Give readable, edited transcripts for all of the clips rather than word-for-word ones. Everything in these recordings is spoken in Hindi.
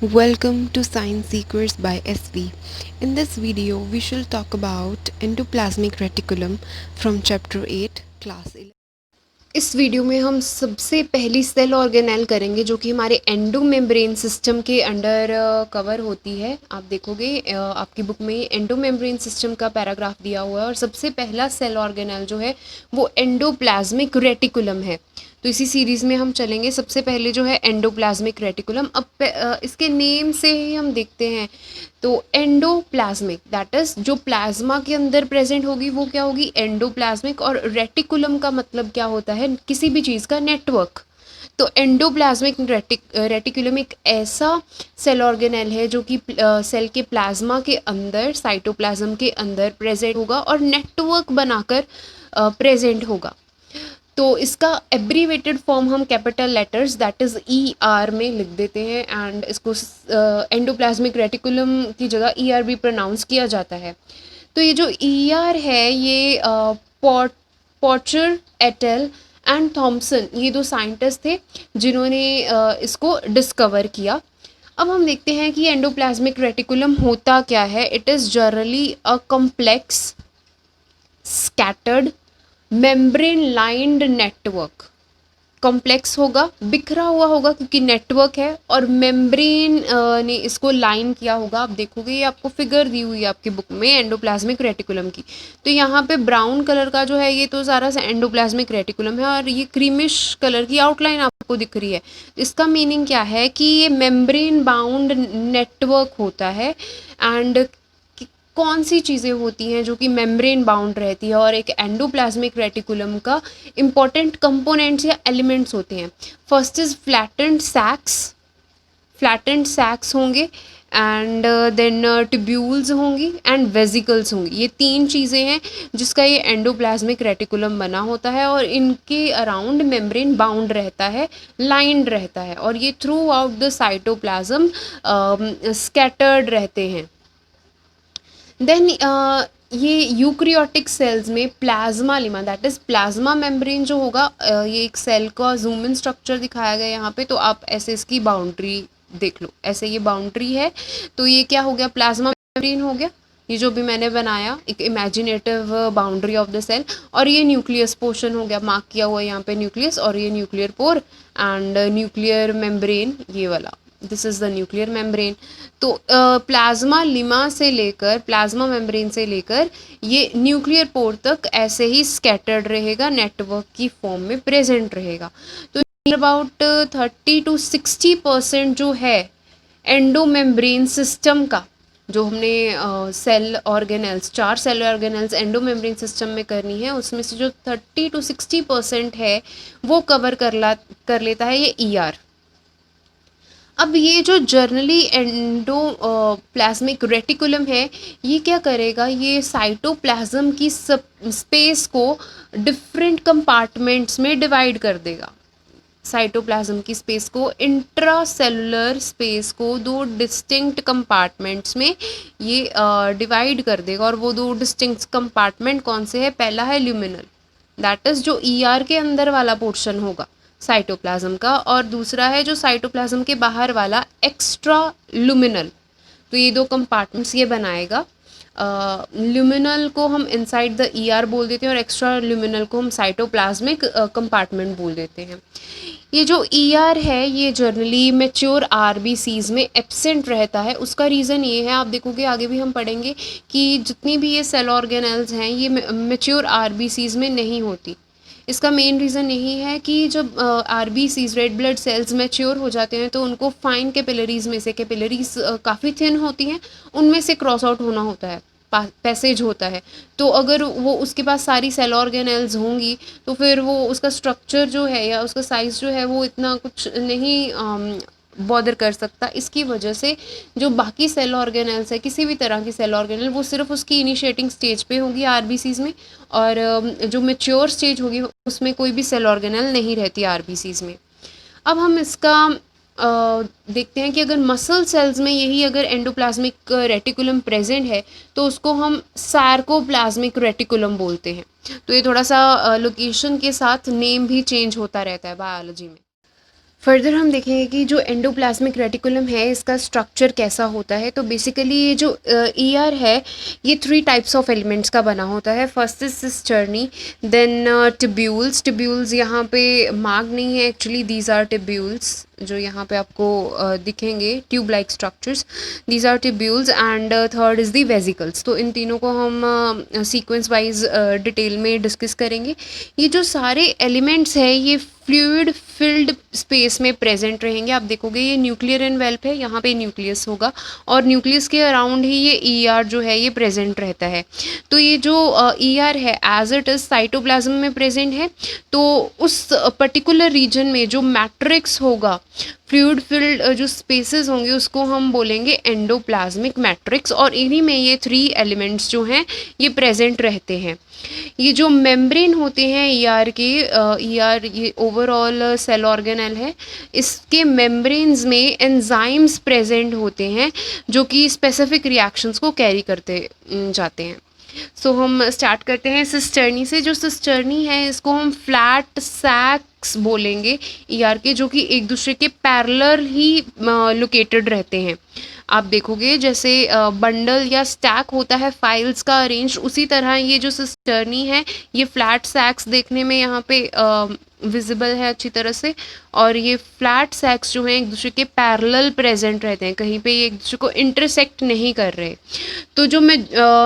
Welcome to Science Seekers by SV. In this video, we shall talk about endoplasmic reticulum from chapter 8, class 11. इस वीडियो में हम सबसे पहली सेल ऑर्गेनेल करेंगे जो कि हमारे एंडोमेम्ब्रेन सिस्टम के अंडर कवर होती है। आप देखोगे आपकी बुक में एंडोमेम्ब्रेन सिस्टम का पैराग्राफ दिया हुआ है और सबसे पहला सेल ऑर्गेनेल जो है वो एंडोप्लाज्मिक रेटिकुलम है। तो इसी सीरीज़ में हम चलेंगे। सबसे पहले जो है एंडोप्लाज्मिक रेटिकुलम। अब इसके नेम से ही हम देखते हैं तो एंडोप्लाज्मिक दैट इज़ जो प्लाज्मा के अंदर प्रेजेंट होगी वो क्या होगी, एंडोप्लाज्मिक। और रेटिकुलम का मतलब क्या होता है, किसी भी चीज़ का नेटवर्क। तो एंडोप्लाज्मिक रेटिकुलम एक ऐसा सेल ऑर्गेनेल है जो कि सेल के प्लाज्मा के अंदर, साइटोप्लाज्म के अंदर प्रेजेंट होगा और नेटवर्क बनाकर प्रेजेंट होगा। तो इसका एब्रीवेटेड फॉर्म हम capital letters that is ER में लिख देते हैं एंड इसको एंडोप्लाज्मिक रेटिकुलम की जगह ER भी प्रोनाउंस किया जाता है। तो ये जो ER है ये पॉर्चर एटल एंड थॉम्सन, ये दो साइंटिस्ट थे जिन्होंने इसको डिस्कवर किया। अब हम देखते हैं कि एंडोप्लाज्मिक रेटिकुलम होता क्या है। It is generally a complex scattered membrane lined network. Complex होगा, बिखरा हुआ होगा क्योंकि नेटवर्क है, और मेम्ब्रेन ने इसको लाइन किया होगा। आप देखोगे ये आपको फिगर दी हुई है आपकी बुक में एंडोप्लाज्मिक रेटिकुलम की। तो यहाँ पे ब्राउन कलर का जो है ये तो सारा एंडोप्लाज्मिक रेटिकुलम है और ये क्रीमिश कलर की आउटलाइन आपको दिख रही है। इसका मीनिंग क्या है कि ये मेम्ब्रेन बाउंड नेटवर्क होता है। एंड कौन सी चीज़ें होती हैं जो कि मेम्ब्रेन बाउंड रहती है और एक एंडोप्लाज्मिक रेटिकुलम का इम्पॉर्टेंट कंपोनेंट्स या एलिमेंट्स होते हैं। फर्स्ट इज फ्लैटेंड सैक्स होंगे एंड देन ट्यूब्यूल्स होंगी एंड वेजिकल्स होंगी। ये तीन चीज़ें हैं जिसका ये एंडोप्लाज्मिक रेटिकुलम बना होता है और इनके अराउंड मेम्ब्रेन बाउंड रहता है, लाइंड रहता है, और ये through out the cytoplasm scattered रहते हैं। देन ये यूक्रियोटिक सेल्स में plasma lima that is plasma membrane जो होगा, ये एक सेल का जूम इन स्ट्रक्चर दिखाया गया यहाँ पे। तो आप ऐसे इसकी बाउंड्री देख लो, ऐसे ये बाउंड्री है। तो ये क्या हो गया, प्लाज्मा मेम्ब्रेन हो गया, ये जो भी मैंने बनाया एक imaginative boundary of the cell. और ये न्यूक्लियस पोर्शन हो गया, मार्क किया हुआ यहाँ पे न्यूक्लियस, और ये nuclear pore and nuclear membrane, ये वाला this is the nuclear membrane. तो प्लाज्मा लिमा से लेकर, प्लाज्मा मेम्ब्रेन से लेकर ये न्यूक्लियर पोर तक ऐसे ही स्कैटर्ड रहेगा, नेटवर्क की फॉर्म में प्रेजेंट रहेगा। तो अबाउट 30-60% जो है एंडोमेम्ब्रेन सिस्टम का, जो हमने cell organelles, 4 cell organelles endomembrane system में करनी है, उसमें से जो 30-60% है वो कवर कर लेता है ये ER। अब ये जो जर्नली एंडो प्लाज्मिक रेटिकुलम है ये क्या करेगा, ये साइटोप्लाज्म की सब स्पेस को डिफरेंट कंपार्टमेंट्स में डिवाइड कर देगा। साइटोप्लाज्म की स्पेस को, इंट्रासेलुलर स्पेस को दो डिस्टिंक्ट कंपार्टमेंट्स में ये डिवाइड कर देगा। और वो दो डिस्टिंक्ट कंपार्टमेंट कौन से है, पहला है ल्यूमिनल दैट इज़ जो ER के अंदर वाला पोर्शन होगा साइटोप्लाज्म का, और दूसरा है जो साइटोप्लाज्म के बाहर वाला एक्स्ट्रा लुमिनल। तो ये दो कंपार्टमेंट्स ये बनाएगा। ल्यूमिनल को हम इनसाइड द ER बोल देते हैं और एक्स्ट्रा ल्यूमिनल को हम साइटोप्लाज्मिक कंपार्टमेंट बोल देते हैं। ये जो ER है ये जनरली मेच्योर RBCs में एब्सेंट रहता है। उसका रीज़न ये है, आप देखोगे आगे भी हम पढ़ेंगे कि जितनी भी ये सेल ऑर्गेनेल्स हैं ये मेच्योर RBCs में नहीं होती। इसका मेन रीज़न यही है कि जब RBCs red blood cells mature हो जाते हैं तो उनको फाइन कैपिलरीज में से, कैपिलरीज काफ़ी थिन होती हैं, उनमें से क्रॉस आउट होना होता है, पैसेज होता है। तो अगर वो उसके पास सारी सेल ऑर्गेनेल्स होंगी तो फिर वो उसका स्ट्रक्चर जो है या उसका साइज़ जो है वो इतना कुछ नहीं बॉदर कर सकता। इसकी वजह से जो बाकी सेल ऑर्गेनेल्स है, किसी भी तरह की सेल ऑर्गेनल, वो सिर्फ उसकी इनिशिएटिंग स्टेज पे होगी RBCs में, और जो मेच्योर स्टेज होगी उसमें कोई भी सेल ऑर्गेनल नहीं रहती RBCs में। अब हम इसका देखते हैं कि अगर मसल सेल्स में यही अगर एंडोप्लाज्मिक रेटिकुलम प्रेजेंट है तो उसको हम सार्कोप्लाज्मिक रेटिकुलम बोलते हैं। तो ये थोड़ा सा लोकेशन के साथ नेम भी चेंज होता रहता है बायोलॉजी में। फर्दर हम देखेंगे कि जो एंडोप्लाज्मिक रेटिकुलम है इसका स्ट्रक्चर कैसा होता है। तो बेसिकली ये जो ईआर है ये 3 टाइप्स ऑफ एलिमेंट्स का बना होता है। First is cisternae, then tubules. Tubules यहाँ पे मार्क नहीं है एक्चुअली, दीज आर टिब्यूल्स जो यहाँ पे आपको दिखेंगे, tube like structures, these are tubules. And third is the vesicles. तो इन तीनों को हम सीक्वेंस वाइज डिटेल में डिस्कस करेंगे। ये जो सारे एलिमेंट्स हैं ये फ्लूइड फिल्ड स्पेस में प्रेजेंट रहेंगे। आप देखोगे ये न्यूक्लियर एनवेल्प है, यहाँ पे न्यूक्लियस होगा और न्यूक्लियस के अराउंड ही ये ईआर जो है ये प्रेजेंट रहता है। तो ये जो ईआर है एज इट इज साइटोप्लाज्म में प्रेजेंट है। तो उस पर्टिकुलर रीजन में जो मैट्रिक्स होगा, फ्लूइड फिल्ड जो स्पेसेस होंगे उसको हम बोलेंगे एंडोप्लाज्मिक मैट्रिक्स, और इन्हीं में ये 3 एलिमेंट्स जो हैं ये प्रेजेंट रहते हैं। ये जो मेम्ब्रेन होते हैं ईआर के, ईआर ये ओवरऑल सेल ऑर्गेनेल है, इसके मेम्ब्रेन्स में एंजाइम्स प्रेजेंट होते हैं जो कि स्पेसिफिक रिएक्शंस को कैरी करते जाते हैं। सो हम स्टार्ट करते हैं सिस्टर्नी से। जो सिस्टर्नी है इसको हम फ्लैट सैक्स बोलेंगे ईआर के, जो कि एक दूसरे के पैरेलल ही लोकेटेड रहते हैं। आप देखोगे जैसे बंडल या स्टैक होता है फाइल्स का अरेंज, उसी तरह ये जो सिस्टर्नी है ये फ्लैट सैक्स देखने में यहाँ पे विजिबल है अच्छी तरह से। और ये फ्लैट सैक्स जो हैं एक दूसरे के पैरेलल प्रेजेंट रहते हैं, कहीं पे ये एक दूसरे को इंटरसेक्ट नहीं कर रहे। तो जो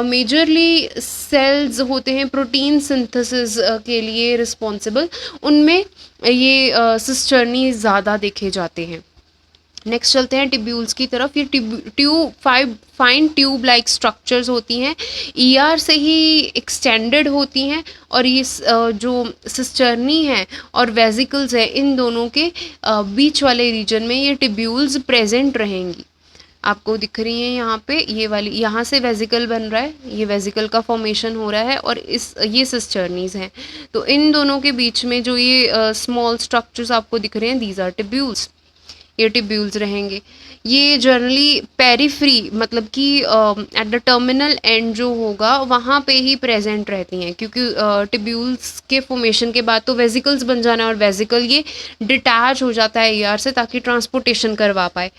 मेजरली सेल्स होते हैं प्रोटीन सिंथेसिस के लिए रिस्पॉन्सिबल, उनमें ये सिस्टर्नी ज़्यादा देखे जाते हैं। नेक्स्ट चलते हैं टिब्यूल्स की तरफ। ये tube fine tube like structures होती हैं, ईआर से ही एक्सटेंडेड होती हैं। और ये जो सिस्टर्नी है और वेजिकल्स है इन दोनों के बीच वाले रीजन में ये टिब्यूल्स प्रेजेंट रहेंगी। आपको दिख रही हैं यहाँ पे, ये वाली यहाँ से वेजिकल बन रहा है, ये वेजिकल का फॉर्मेशन हो रहा है और ये सिस्टर्नीज हैं। तो इन दोनों के बीच में जो ये स्मॉल स्ट्रक्चर्स आपको दिख रहे हैं दीज आर टिब्यूल्स, ये टिब्यूल्स रहेंगे। ये जनरली पेरिफ्री मतलब कि एट द टर्मिनल एंड जो होगा वहाँ पे ही प्रेजेंट रहती हैं, क्योंकि टिब्यूल्स के फॉर्मेशन के बाद तो वेजिकल्स बन जाना है और वेजिकल ये डिटैच हो जाता है ईआर से ताकि ट्रांसपोर्टेशन करवा पाए।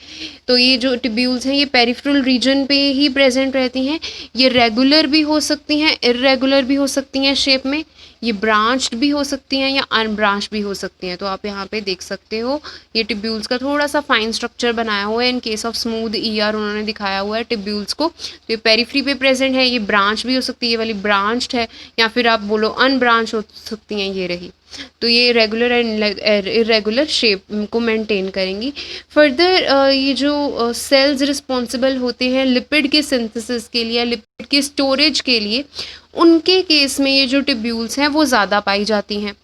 तो ये जो टिब्यूल्स हैं ये पेरिफेरल रीजन पे ही प्रेजेंट रहती हैं। ये रेगुलर भी हो सकती हैं, इर्रेगुलर भी हो सकती हैं शेप में, ये ब्रांच्ड भी हो सकती हैं या अनब्रांच भी हो सकती हैं। तो आप यहाँ पे देख सकते हो ये टिब्यूल्स का थोड़ा सा फाइन स्ट्रक्चर बनाया हुआ है। In case of smooth ER उन्होंने दिखाया हुआ है टिब्यूल्स को। तो ये पेरिफ्री पे प्रेजेंट है, ये ब्रांच भी हो सकती है, ये वाली ब्रांच्ड है, या फिर आप बोलो अनब्रांच हो सकती हैं, ये रही। तो ये रेगुलर एंड इरेगुलर शेप को मेंटेन करेंगी। फर्दर ये जो सेल्स रिस्पॉन्सिबल होते हैं लिपिड के सिंथेसिस के लिए, लिपिड के स्टोरेज के लिए, उनके केस में ये जो टिब्यूल्स हैं वो ज़्यादा पाई जाती हैं।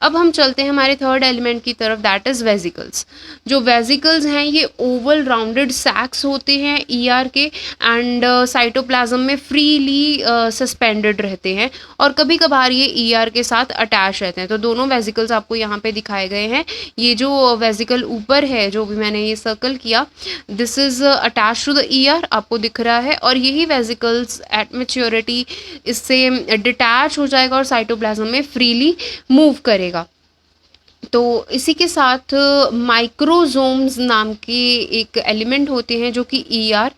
अब हम चलते हैं हमारे थर्ड एलिमेंट की तरफ, दैट इज़ वेजिकल्स। जो वेजिकल्स हैं ये ओवल राउंडेड सैक्स होते हैं ईआर के, एंड साइटोप्लाज्म में फ्रीली सस्पेंडेड रहते हैं और कभी कभार ये ईआर के साथ अटैच रहते हैं। तो दोनों वेजिकल्स आपको यहाँ पे दिखाए गए हैं। ये जो वेजिकल ऊपर है जो भी मैंने ये सर्कल किया, this is attach to the ER, आपको दिख रहा है। और यही वेजिकल्स एट मैच्योरिटी इससे डिटैच हो जाएगा और साइटोप्लाज्म में फ्रीली मूव करेगा। तो इसी के साथ माइक्रोजोम्स नाम के एक एलिमेंट होते हैं जो कि ER,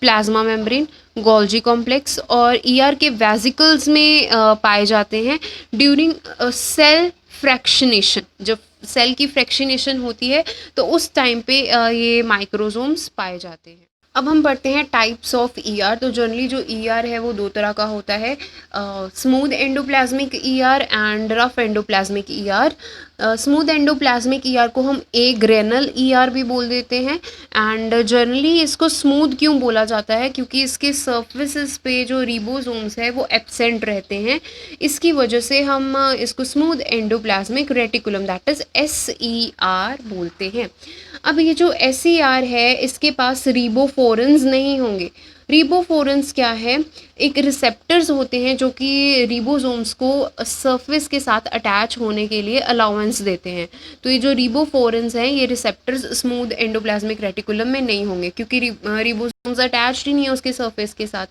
plasma membrane, Golgi complex और ईआर के वेसिकल्स में पाए जाते हैं ड्यूरिंग सेल फ्रैक्शनेशन। जब सेल की फ्रैक्शनेशन होती है तो उस टाइम पे ये माइक्रोजोम्स पाए जाते हैं। अब हम पढ़ते हैं टाइप्स ऑफ ईआर। तो जनरली जो ईआर है वो 2 तरह का होता है, smooth endoplasmic ER and rough endoplasmic ER. Smooth endoplasmic ER को हम ए ग्रेनल ईआर भी बोल देते हैं। एंड जनरली इसको स्मूथ क्यों बोला जाता है, क्योंकि इसके सर्फेसिस पे जो रिबोसोम्स है वो एब्सेंट रहते हैं, इसकी वजह से हम इसको smooth endoplasmic reticulum that is SER बोलते हैं। अब ये जो SER है इसके पास रिबोफोरन्स नहीं होंगे। रिबोफोरन्स क्या है, एक रिसेप्टर्स होते हैं जो कि रिबोसोम्स को सरफेस के साथ अटैच होने के लिए अलाउंस देते हैं। तो ये जो रिबोफोरन्स हैं ये रिसेप्टर्स स्मूथ एंडोप्लाज्मिक रेटिकुलम में नहीं होंगे, क्योंकि रिबोसोम्स अटैच्ड ही नहीं है उसके सरफेस के साथ।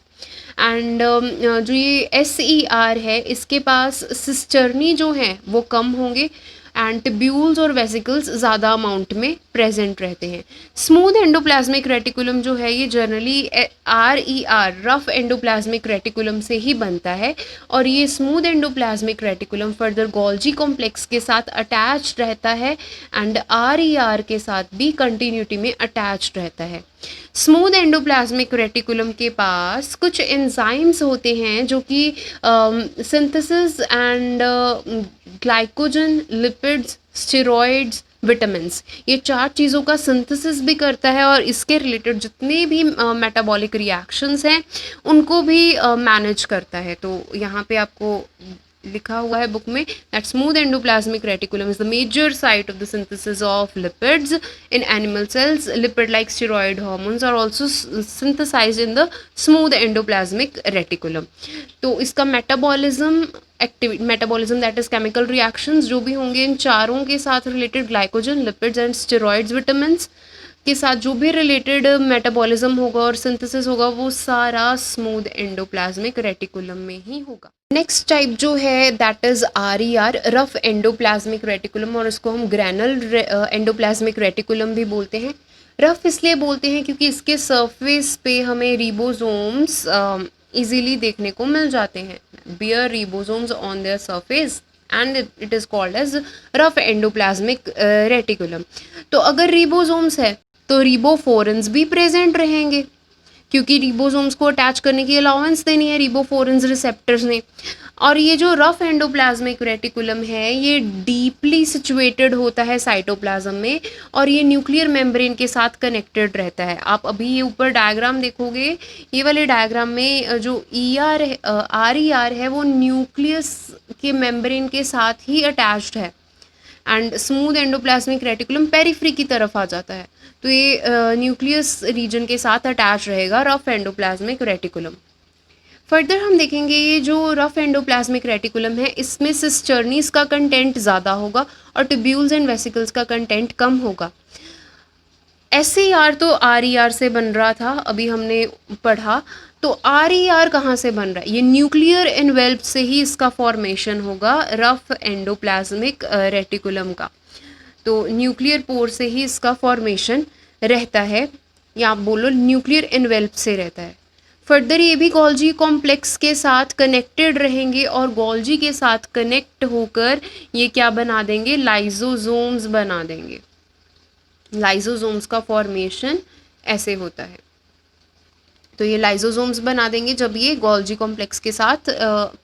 एंड जो ये SER है इसके पास सिस्टर्नी जो हैं वो कम होंगे, एंड टिब्यूल्स और वेसिकल्स ज़्यादा अमाउंट में प्रेजेंट रहते हैं। स्मूथ एंडोप्लाज्मिक रेटिकुलम जो है ये generally RER rough endoplasmic reticulum से ही बनता है, और ये smooth endoplasmic reticulum further Golgi complex के साथ अटैच रहता है एंड RER के साथ भी कंटिन्यूटी में अटैच रहता है। स्मूथ एंडोप्लाज्मिक रेटिकुलम के पास कुछ एंजाइम्स होते हैं जो कि synthesis and glycogen, lipids, steroids, vitamins, ये 4 चीज़ों का सिंथेसिस भी करता है और इसके रिलेटेड जितने भी मेटाबॉलिक रिएक्शंस हैं उनको भी मैनेज करता है। तो यहाँ पे आपको लिखा हुआ है बुक में that smooth endoplasmic reticulum is the major site of the synthesis of lipids in animal cells. Lipid-like steroid hormones are also synthesized in the smooth endoplasmic reticulum. तो इसका metabolism that is chemical reactions जो भी होंगे इन चारों के साथ related, glycogen, lipids and steroids, vitamins के साथ जो भी रिलेटेड मेटाबॉलिज्म होगा और सिंथेसिस होगा वो सारा स्मूथ एंडोप्लाज्मिक रेटिकुलम में ही होगा। नेक्स्ट टाइप जो है that is RER rough endoplasmic reticulum, और इसको हम ग्रैनल एंडोप्लाज्मिक रेटिकुलम भी बोलते हैं। रफ इसलिए बोलते हैं क्योंकि इसके सरफेस पे हमें रिबोसोम्स इजीली देखने को मिल जाते हैं, bear ribosomes on their surface and it is called as rough endoplasmic reticulum. तो अगर रिबोसोम्स है तो रिबोफोरन्स भी प्रेजेंट रहेंगे, क्योंकि रिबोसोम्स को अटैच करने की अलाउंस देनी है रिबोफोरन्स रिसेप्टर्स ने। और ये जो रफ एंडोप्लाज्मिक रेटिकुलम है ये डीपली सिचुएटेड होता है साइटोप्लाज्म में, और ये न्यूक्लियर मेम्ब्रेन के साथ कनेक्टेड रहता है। आप अभी ये ऊपर डायग्राम देखोगे, ये वाले डायग्राम में जो RER है वो न्यूक्लियस के मेम्ब्रेन के साथ ही अटैच्ड है, and smooth endoplasmic reticulum periphery की तरफ आ जाता है। तो ये न्यूक्लियस रीजन के साथ अटैच रहेगा रफ एंडोप्लाज्मिक रेटिकुलम। फर्दर हम देखेंगे ये जो रफ एंडोप्लाज्मिक रेटिकुलम है इसमें सिस्टर्नीस का कंटेंट ज़्यादा होगा और ट्यूब्यूल्स एंड वेसिकल्स का कंटेंट कम होगा। SER तो RER से बन रहा था, अभी हमने पढ़ा। तो RER कहाँ से बन रहा है? ये न्यूक्लियर एनवेल्प से ही इसका फॉर्मेशन होगा रफ एंडोप्लाज्मिक रेटिकुलम का। तो न्यूक्लियर पोर से ही इसका फॉर्मेशन रहता है, या आप बोलो न्यूक्लियर एनवेल्प से रहता है। फर्दर ये भी गोल्जी कॉम्प्लेक्स के साथ कनेक्टेड रहेंगे और गोल्जी के साथ कनेक्ट होकर ये क्या बना देंगे? लाइजोसोम्स बना देंगे। लाइजोसोम्स का फॉर्मेशन ऐसे होता है। तो ये लाइजोसोम्स बना देंगे जब ये गोल्जी कॉम्प्लेक्स के साथ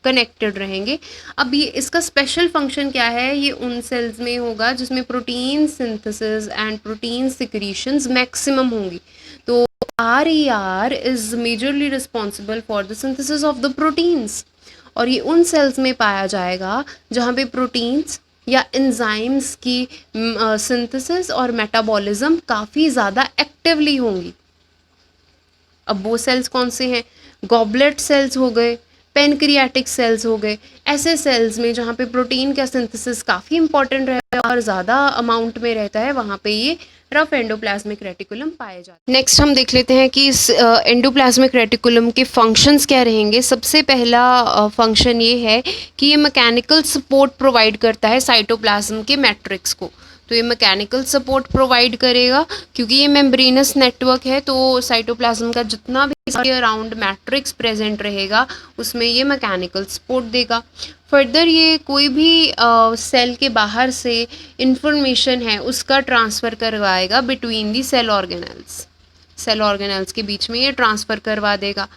कनेक्टेड रहेंगे। अब ये इसका स्पेशल फंक्शन क्या है? ये उन सेल्स में होगा जिसमें protein synthesis and protein secretions maximum होंगी। तो RER is majorly responsible for the synthesis of the proteins, और ये उन सेल्स में पाया जाएगा जहाँ पे प्रोटीन्स या एंजाइम्स की सिंथेसिस और मेटाबॉलिज्म काफ़ी ज़्यादा एक्टिवली होंगी। अब वो सेल्स कौन से हैं? गॉबलेट सेल्स हो गए, पेनक्रियाटिक सेल्स हो गए। ऐसे सेल्स में जहाँ पे प्रोटीन का सिंथेसिस काफ़ी इंपॉर्टेंट रहता है और ज़्यादा अमाउंट में रहता है, वहाँ पे ये रफ एंडोप्लाज्मिक रेटिकुलम पाए जाते हैं। नेक्स्ट हम देख लेते हैं कि इस एंडोप्लाज्मिक रेटिकुलम के फंक्शंस क्या रहेंगे। सबसे पहला फंक्शन ये है कि ये मैकेनिकल सपोर्ट प्रोवाइड करता है साइटोप्लाज्म के मैट्रिक्स को। तो ये मैकेनिकल सपोर्ट प्रोवाइड करेगा क्योंकि ये मेम्ब्रेनस नेटवर्क है, तो साइटोप्लाज्म का जितना भी अराउंड मैट्रिक्स प्रेजेंट रहेगा उसमें ये मैकेनिकल सपोर्ट देगा। फर्दर ये कोई भी सेल के बाहर से इंफॉर्मेशन है उसका ट्रांसफ़र करवाएगा बिटवीन दी सेल ऑर्गेनेल्स के बीच में ये ट्रांसफ़र करवा देगा।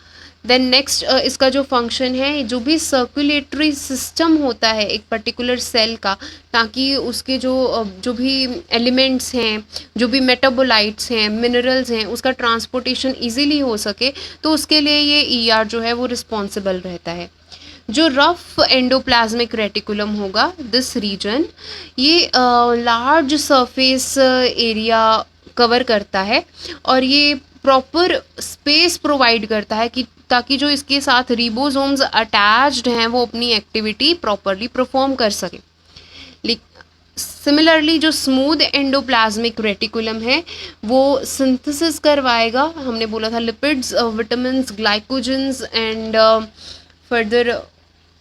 देन नेक्स्ट इसका जो फंक्शन है, जो भी सर्कुलेटरी सिस्टम होता है एक पर्टिकुलर सेल का, ताकि उसके जो भी एलिमेंट्स हैं, जो भी मेटाबोलाइट्स हैं, मिनरल्स हैं, उसका ट्रांसपोर्टेशन इजीली हो सके, तो उसके लिए ये ER जो है वो रिस्पॉन्सिबल रहता है। जो रफ एंडोप्लाज्मिक रेटिकुलम होगा दिस रीजन, ये लार्ज सरफेस एरिया कवर करता है और ये प्रॉपर स्पेस प्रोवाइड करता है कि ताकि जो इसके साथ रिबोसोम्स अटैच्ड हैं वो अपनी एक्टिविटी प्रॉपरली परफॉर्म कर सकें। सिमिलरली जो स्मूथ एंडोप्लाज्मिक रेटिकुलम है वो सिंथेसिस करवाएगा, हमने बोला था lipids, vitamins, glycogens and further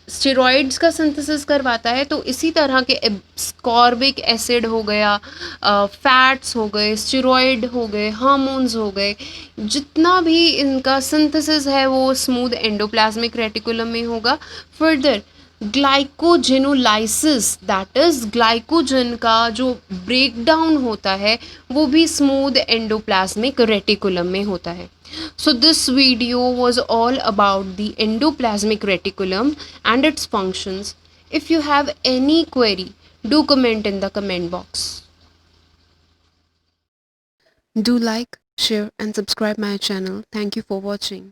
steroids का सिंथेसिस करवाता है, तो इसी तरह के स्कॉर्बिक एसिड हो गया, फैट्स हो गए, स्टेरॉइड हो गए, हार्मोन्स हो गए, जितना भी इनका सिंथेसिस है वो स्मूथ एंडोप्लाज्मिक रेटिकुलम में होगा। Further glycogenolysis, that is glycogen का जो ब्रेक डाउन होता है वो भी स्मूथ एंडोप्लाज्मिक रेटिकुलम में होता है। So this video was all about the endoplasmic reticulum and its functions. If you have any query, do comment in the comment box. Do like, share and subscribe my channel. Thank you for watching.